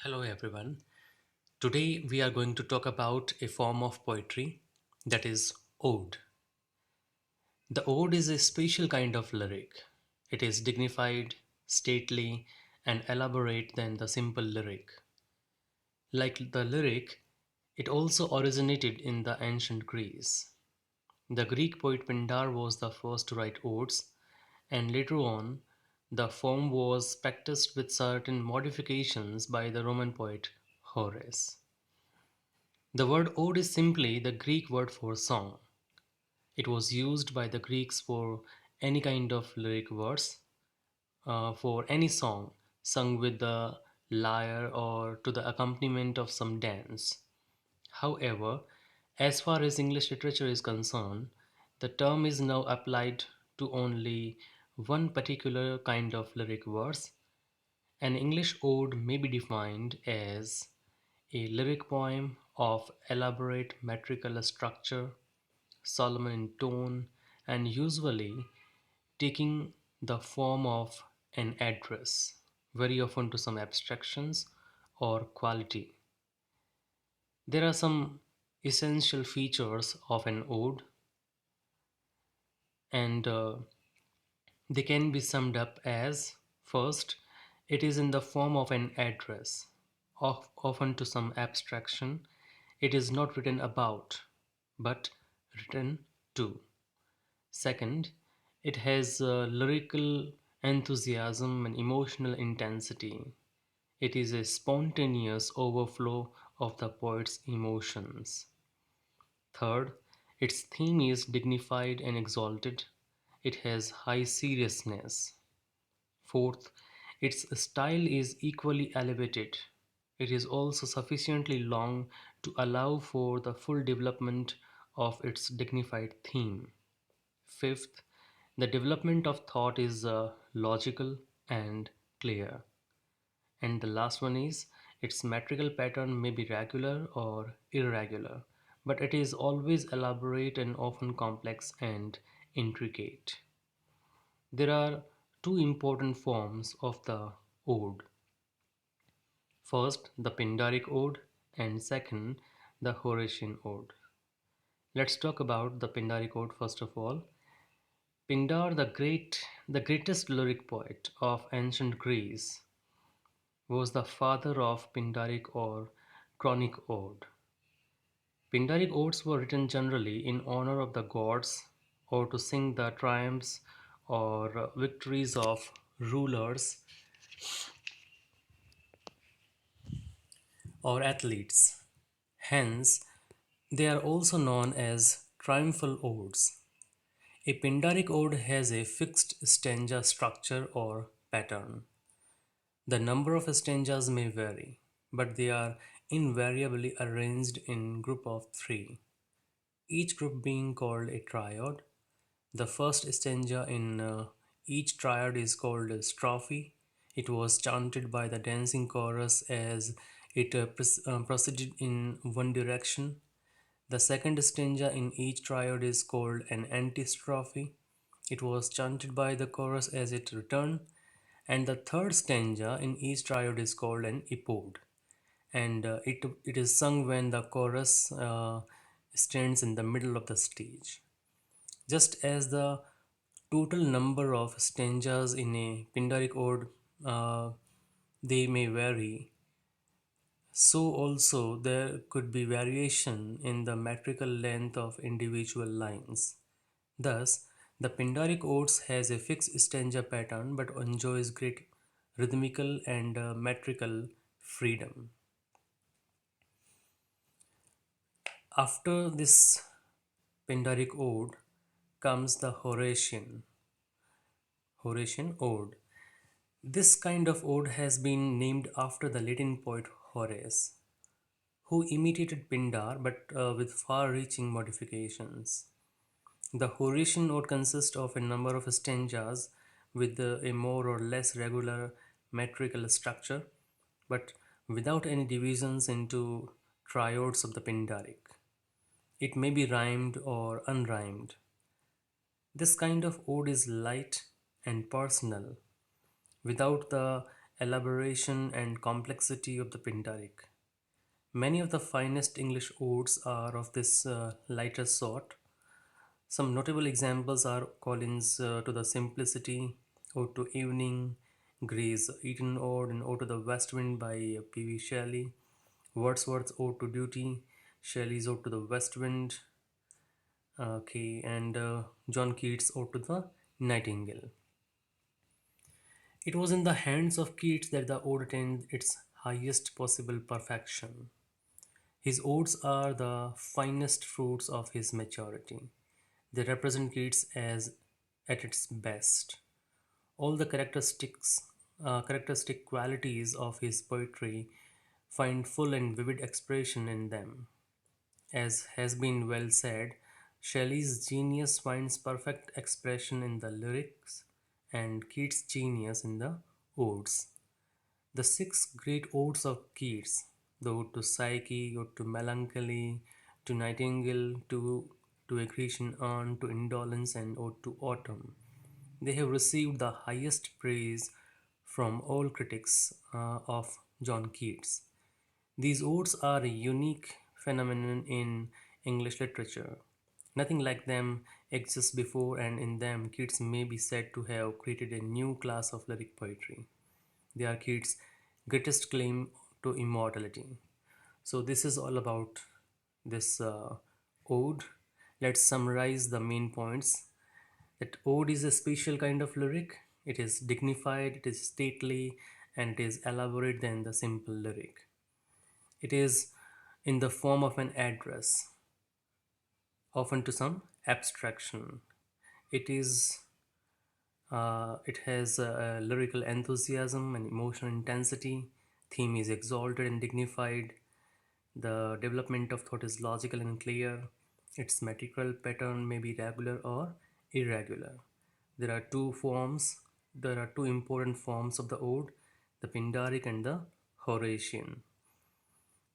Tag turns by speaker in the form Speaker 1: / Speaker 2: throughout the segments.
Speaker 1: Hello everyone. Today we are going to talk about a form of poetry that is ode. The ode is a special kind of lyric. It is dignified, stately, and elaborate than the simple lyric. Like the lyric, it also originated in the ancient Greece. The Greek poet Pindar was the first to write odes, and later on, the form was practiced with certain modifications by the Roman poet Horace. The word ode is simply the Greek word for song. It was used by the Greeks for any kind of lyric verse, for any song sung with the lyre or to the accompaniment of some dance. However, as far as English literature is concerned, the term is now applied to only one particular kind of lyric verse. An English ode may be defined as a lyric poem of elaborate metrical structure, solemn in tone, and usually taking the form of an address, very often to some abstractions or quality. There are some essential features of an ode, and they can be summed up as first, it is in the form of an address, often to some abstraction. It is not written about, but written to. Second, it has lyrical enthusiasm and emotional intensity. It is a spontaneous overflow of the poet's emotions. Third, its theme is dignified and exalted. It has high seriousness. Fourth, its style is equally elevated. It is also sufficiently long to allow for the full development of its dignified theme. Fifth, the development of thought is logical and clear. And the last one is its metrical pattern may be regular or irregular, but it is always elaborate and often complex and intricate. There are two important forms of the ode. First, the Pandaric Ode, and second, the Horatian Ode. Let's talk about the Pandaric Ode first of all. Pindar, the greatest lyric poet of ancient Greece, was the father of Pindaric or Chronic Ode. Pindaric odes were written generally in honor of the gods or to sing the triumphs or victories of rulers or athletes. Hence, they are also known as triumphal odes. A Pindaric ode has a fixed stanza structure or pattern. The number of stanzas may vary, but they are invariably arranged in group of three, each group being called a triad. The first stanza in each triad is called a strophe. It was chanted by the dancing chorus as it proceeded in one direction. The second stanza in each triad is called an antistrophe. It was chanted by the chorus as it returned. And the third stanza in each triad is called an epode. And it is sung when the chorus stands in the middle of the stage. Just as the total number of stanzas in a Pindaric ode uh, they may vary, so also there could be variation in the metrical length of individual lines. Thus, the Pindaric odes has a fixed stanza pattern but enjoys great rhythmical and metrical freedom. After this Pindaric ode comes the Horatian ode. This kind of ode has been named after the Latin poet Horace, who imitated Pindar but with far reaching modifications. The Horatian ode consists of a number of stanzas with a more or less regular metrical structure, but without any divisions into triads of the Pindaric. It may be rhymed or unrhymed. This kind of ode is light and personal, without the elaboration and complexity of the Pindaric. Many of the finest English odes are of this lighter sort. Some notable examples are Collins' To the Simplicity, Ode to Evening, Gray's Eton Ode, and Ode to the West Wind by P.V. Shelley, Wordsworth's Ode to Duty, Shelley's Ode to the West Wind, and John Keats' Ode to the Nightingale. It was in the hands of Keats that the ode attained its highest possible perfection. His odes are the finest fruits of his maturity. They represent Keats as at its best. All the characteristic qualities of his poetry find full and vivid expression in them. As has been well said, Shelley's genius finds perfect expression in the lyrics and Keats' genius in the odes. The six great odes of Keats, the Ode to Psyche, Ode to Melancholy, to Nightingale, to a Grecian Urn, to Indolence, and Ode to Autumn, they have received the highest praise from all critics of John Keats. These odes are a unique phenomenon in English literature. Nothing like them exists before, and in them, Keats may be said to have created a new class of lyric poetry. They are Keats' greatest claim to immortality. So, this is all about this ode. Let's summarize the main points. That ode is a special kind of lyric. It is dignified, it is stately, and it is elaborate than the simple lyric. It is in the form of an address, often to some abstraction. It is it has lyrical enthusiasm and emotional intensity. Theme is exalted and dignified. The development of thought is logical and clear. Its metrical pattern may be regular or irregular. There are two forms. There are two important forms of the ode, the Pindaric and the Horatian.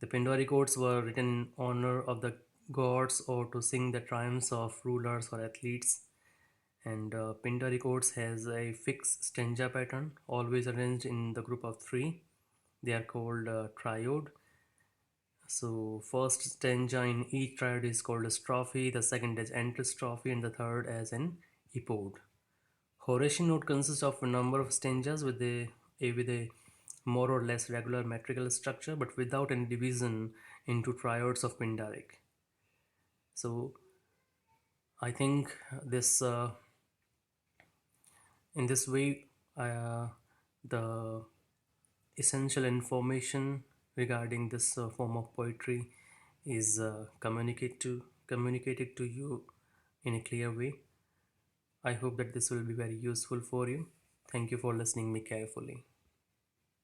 Speaker 1: The Pandaric Odes were written in honor of the gods or to sing the triumphs of rulers or athletes. And Pandaric Odes has a fixed stanza pattern, always arranged in the group of three. They are called triode. So, first stanza in each triode is called a strophe, the second as antistrophe, and the third as an epode. Horatian Ode consists of a number of stanzas with a more or less regular metrical structure, but without any division into triodes of Pindaric. So I think this in this way the essential information regarding this form of poetry is communicated to you in a clear way. I hope that this will be very useful for you. Thank you for listening me carefully.